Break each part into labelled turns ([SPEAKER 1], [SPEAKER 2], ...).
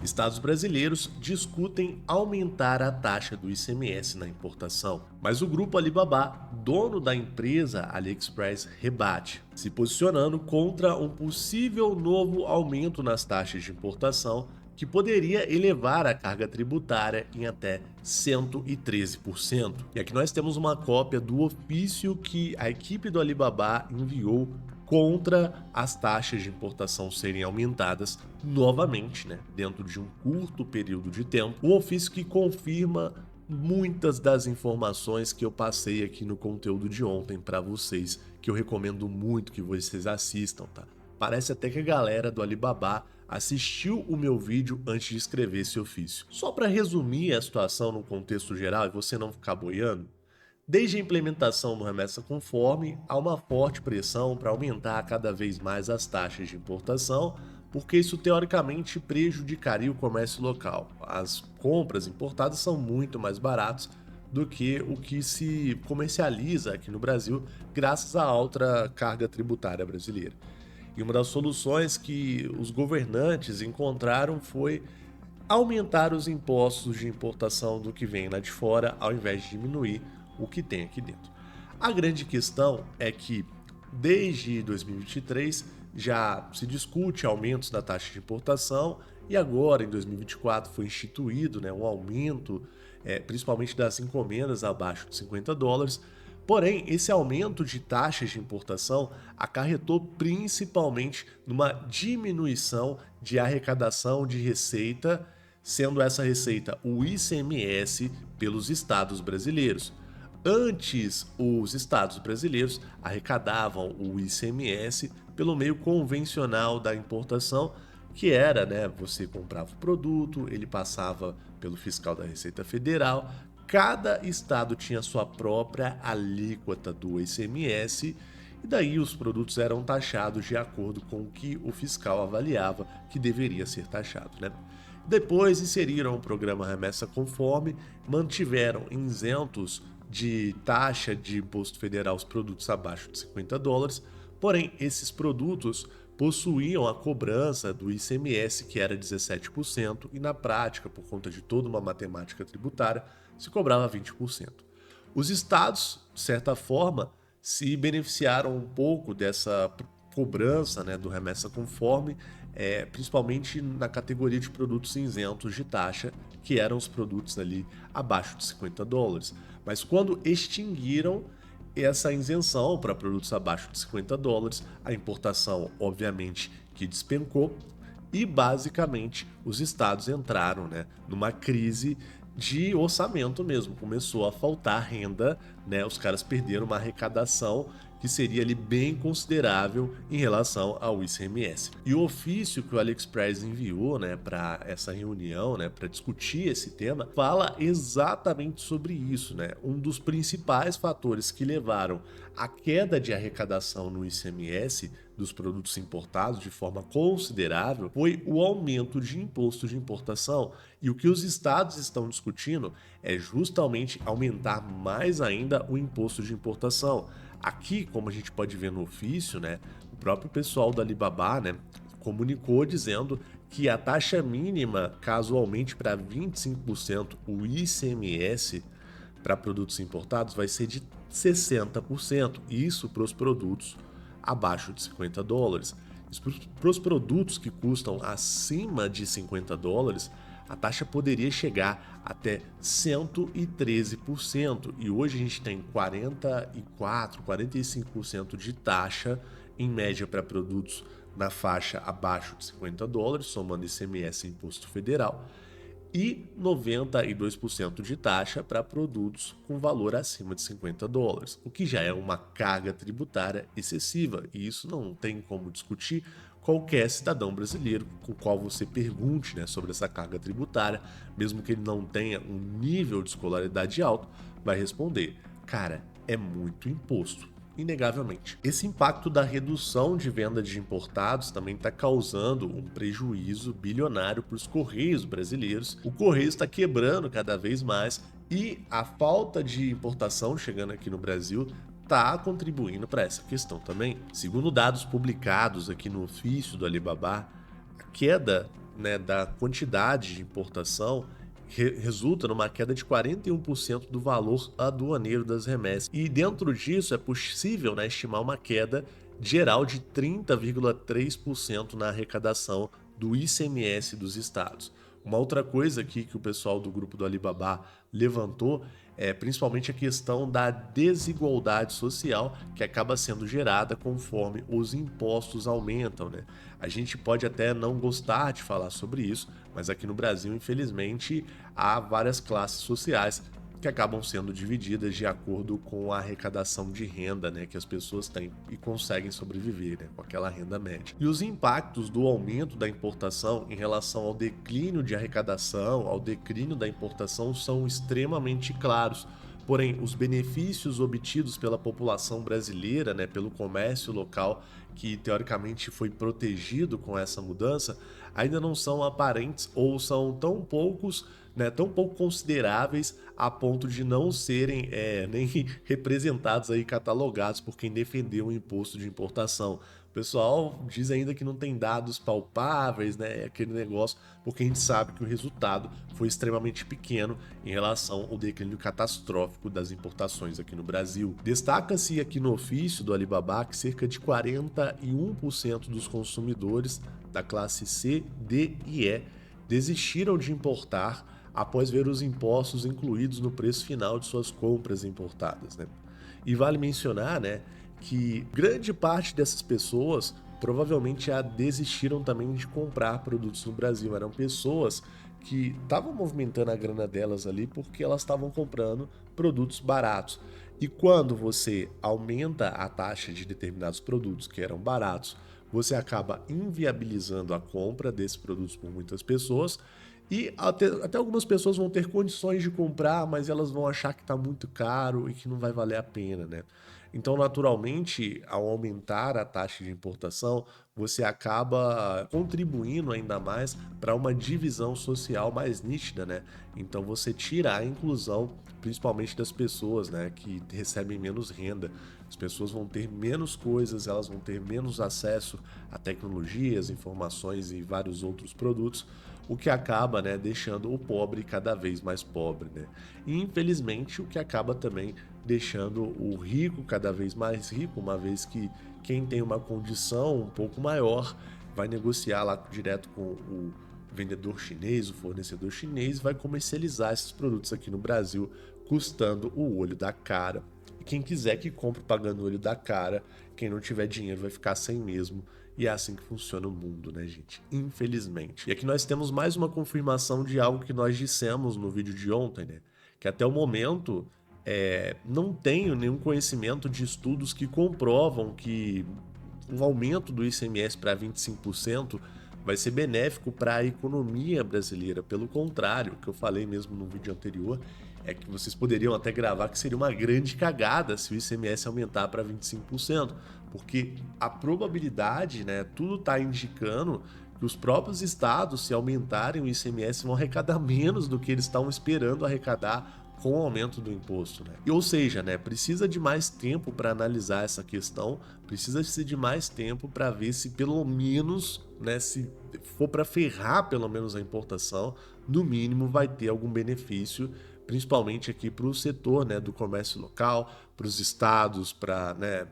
[SPEAKER 1] Estados brasileiros discutem aumentar a taxa do ICMS na importação, mas o grupo Alibaba, dono da empresa AliExpress, rebate, se posicionando contra um possível novo aumento nas taxas de importação que poderia elevar a carga tributária em até 113%. E aqui nós temos uma cópia do ofício que a equipe do Alibaba enviou contra as taxas de importação serem aumentadas novamente, dentro de um curto período de tempo. Um ofício que confirma muitas das informações que eu passei aqui no conteúdo de ontem para vocês, que eu recomendo muito que vocês assistam, tá? Parece até que a galera do Alibaba assistiu o meu vídeo antes de escrever esse ofício. Só para resumir a situação no contexto geral e você não ficar boiando, desde a implementação do remessa conforme, há uma forte pressão para aumentar cada vez mais as taxas de importação, porque isso teoricamente prejudicaria o comércio local. As compras importadas são muito mais baratas do que o que se comercializa aqui no Brasil, graças à alta carga tributária brasileira. E uma das soluções que os governantes encontraram foi aumentar os impostos de importação do que vem lá de fora, ao invés de diminuir o que tem aqui dentro. A grande questão é que, desde 2023, já se discute aumentos da taxa de importação e agora, em 2024, foi instituído um aumento, principalmente das encomendas abaixo de $50. Porém, esse aumento de taxas de importação acarretou principalmente numa diminuição de arrecadação de receita, sendo essa receita o ICMS pelos estados brasileiros. Antes, os estados brasileiros arrecadavam o ICMS pelo meio convencional da importação, que era, você comprava o produto, ele passava pelo fiscal da Receita Federal. Cada estado tinha sua própria alíquota do ICMS e daí os produtos eram taxados de acordo com o que o fiscal avaliava que deveria ser taxado, Depois inseriram o programa Remessa Conforme, mantiveram isentos de taxa de imposto federal os produtos abaixo de $50, porém esses produtos possuíam a cobrança do ICMS, que era 17%, e na prática, por conta de toda uma matemática tributária, se cobrava 20%. Os estados, de certa forma, se beneficiaram um pouco dessa cobrança do remessa conforme, principalmente na categoria de produtos isentos de taxa, que eram os produtos ali abaixo de $50. Mas quando extinguiram essa isenção para produtos abaixo de $50, a importação, obviamente, que despencou e, basicamente, os estados entraram numa crise de orçamento mesmo. Começou a faltar renda, os caras perderam uma arrecadação que seria ali bem considerável em relação ao ICMS. E o ofício que o AliExpress enviou para essa reunião, para discutir esse tema, fala exatamente sobre isso. Um dos principais fatores que levaram à queda de arrecadação no ICMS dos produtos importados de forma considerável foi o aumento de imposto de importação. E o que os estados estão discutindo é justamente aumentar mais ainda o imposto de importação. Aqui, como a gente pode ver no ofício, o próprio pessoal da Alibaba, comunicou dizendo que a taxa mínima, caso aumente para 25% o ICMS para produtos importados, vai ser de 60%. Isso para os produtos abaixo de $50. Para os produtos que custam acima de $50, a taxa poderia chegar até 113%, e hoje a gente tem 44%, 45% de taxa em média para produtos na faixa abaixo de $50, somando ICMS e Imposto Federal, e 92% de taxa para produtos com valor acima de $50, o que já é uma carga tributária excessiva, e isso não tem como discutir. Qualquer cidadão brasileiro com o qual você pergunte sobre essa carga tributária, mesmo que ele não tenha um nível de escolaridade alto, vai responder: cara, é muito imposto, inegavelmente. Esse impacto da redução de venda de importados também está causando um prejuízo bilionário para os Correios brasileiros. O Correio está quebrando cada vez mais e a falta de importação chegando aqui no Brasil está contribuindo para essa questão também. Segundo dados publicados aqui no ofício do Alibaba, a queda né, da quantidade de importação resulta numa queda de 41% do valor aduaneiro das remessas. E dentro disso é possível, né, estimar uma queda geral de 30,3% na arrecadação do ICMS dos estados. Uma outra coisa aqui que o pessoal do grupo do Alibaba levantou é principalmente a questão da desigualdade social que acaba sendo gerada conforme os impostos aumentam, né? A gente pode até não gostar de falar sobre isso, mas aqui no Brasil, infelizmente, há várias classes sociais que acabam sendo divididas de acordo com a arrecadação de renda, né, que as pessoas têm e conseguem sobreviver, né, com aquela renda média. E os impactos do aumento da importação em relação ao declínio de arrecadação, ao declínio da importação, são extremamente claros. Porém, os benefícios obtidos pela população brasileira, né, pelo comércio local, que teoricamente foi protegido com essa mudança, ainda não são aparentes ou são tão poucos, né, tão pouco consideráveis a ponto de não serem nem representados aí, catalogados por quem defendeu o imposto de importação. O pessoal diz ainda que não tem dados palpáveis, né, aquele negócio, porque a gente sabe que o resultado foi extremamente pequeno em relação ao declínio catastrófico das importações aqui no Brasil. Destaca-se aqui no ofício do Alibaba que cerca de 41% dos consumidores da classe C, D e E desistiram de importar após ver os impostos incluídos no preço final de suas compras importadas, né? E vale mencionar, né, que grande parte dessas pessoas provavelmente já desistiram também de comprar produtos no Brasil. Eram pessoas que estavam movimentando a grana delas ali porque elas estavam comprando produtos baratos. E quando você aumenta a taxa de determinados produtos que eram baratos, você acaba inviabilizando a compra desses produtos por muitas pessoas e até algumas pessoas vão ter condições de comprar, mas elas vão achar que está muito caro e que não vai valer a pena, né? Então, naturalmente, ao aumentar a taxa de importação, você acaba contribuindo ainda mais para uma divisão social mais nítida, né? Então, você tira a inclusão, principalmente das pessoas, né, que recebem menos renda. As pessoas vão ter menos coisas, elas vão ter menos acesso a tecnologias, informações e vários outros produtos, o que acaba, né, deixando o pobre cada vez mais pobre, né? E infelizmente o que acaba também deixando o rico cada vez mais rico, uma vez que quem tem uma condição um pouco maior vai negociar lá direto com o vendedor chinês, o fornecedor chinês, vai comercializar esses produtos aqui no Brasil, custando o olho da cara. E quem quiser que compre pagando o olho da cara, quem não tiver dinheiro vai ficar sem mesmo. E é assim que funciona o mundo, né, gente? Infelizmente. E aqui nós temos mais uma confirmação de algo que nós dissemos no vídeo de ontem, né? Que até o momento não tenho nenhum conhecimento de estudos que comprovam que um aumento do ICMS para 25% vai ser benéfico para a economia brasileira. Pelo contrário, o que eu falei mesmo no vídeo anterior é que vocês poderiam até gravar que seria uma grande cagada se o ICMS aumentar para 25%, porque a probabilidade, né, tudo está indicando que os próprios estados, se aumentarem o ICMS, vão arrecadar menos do que eles estavam esperando arrecadar com o aumento do imposto, né? Ou seja, né, precisa de mais tempo para analisar essa questão, precisa-se de mais tempo para ver se pelo menos, né, se for para ferrar pelo menos a importação, no mínimo vai ter algum benefício, principalmente aqui para o setor, né, do comércio local, para os estados, para, né,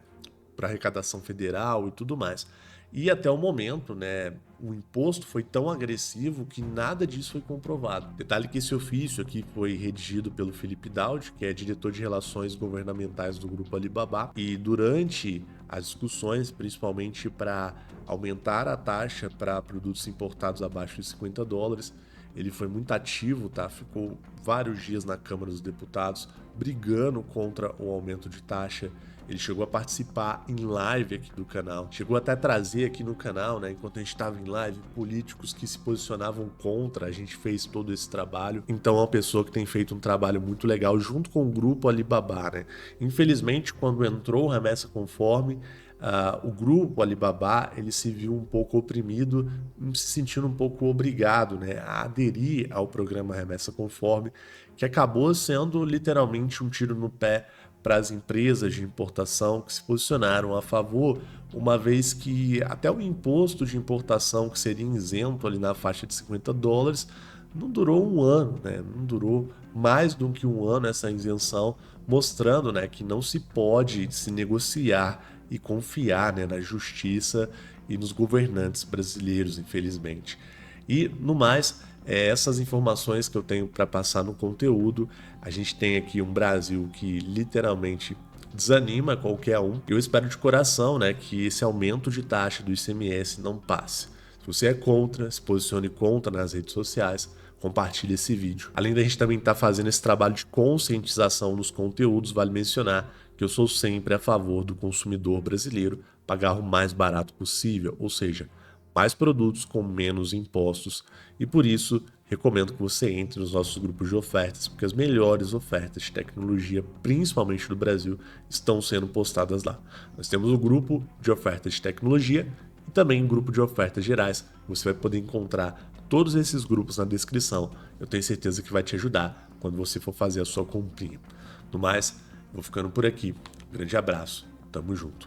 [SPEAKER 1] para arrecadação federal e tudo mais. E até o momento, né, o imposto foi tão agressivo que nada disso foi comprovado. Detalhe que esse ofício aqui foi redigido pelo Felipe Daud, que é diretor de relações governamentais do grupo Alibaba, e durante as discussões, principalmente para aumentar a taxa para produtos importados abaixo de $50, ele foi muito ativo, tá? Ficou vários dias na Câmara dos Deputados brigando contra o aumento de taxa. Ele chegou a participar em live aqui do canal, chegou até a trazer aqui no canal, né, enquanto a gente estava em live, políticos que se posicionavam contra, a gente fez todo esse trabalho. Então é uma pessoa que tem feito um trabalho muito legal junto com o grupo Alibaba, né? Infelizmente, quando entrou o Remessa Conforme, o grupo Alibaba ele se viu um pouco oprimido, se sentindo um pouco obrigado, né, a aderir ao programa Remessa Conforme, que acabou sendo literalmente um tiro no pé para as empresas de importação que se posicionaram a favor, uma vez que até o imposto de importação, que seria isento ali na faixa de $50, não durou um ano, né? Não durou mais do que um ano essa isenção, mostrando, né, que não se pode se negociar e confiar, né, na justiça e nos governantes brasileiros, infelizmente. E, no mais, essas informações que eu tenho para passar no conteúdo. A gente tem aqui um Brasil que literalmente desanima qualquer um. Eu espero de coração, né, que esse aumento de taxa do ICMS não passe. Se você é contra, se posicione contra nas redes sociais, compartilhe esse vídeo. Além da gente também estar fazendo esse trabalho de conscientização nos conteúdos, vale mencionar que eu sou sempre a favor do consumidor brasileiro pagar o mais barato possível, ou seja, mais produtos com menos impostos, e por isso recomendo que você entre nos nossos grupos de ofertas, porque as melhores ofertas de tecnologia, principalmente do Brasil, estão sendo postadas lá. Nós temos o grupo de ofertas de tecnologia e também o grupo de ofertas gerais. Você vai poder encontrar todos esses grupos na descrição. Eu tenho certeza que vai te ajudar quando você for fazer a sua comprinha. No mais, vou ficando por aqui. Um grande abraço. Tamo junto.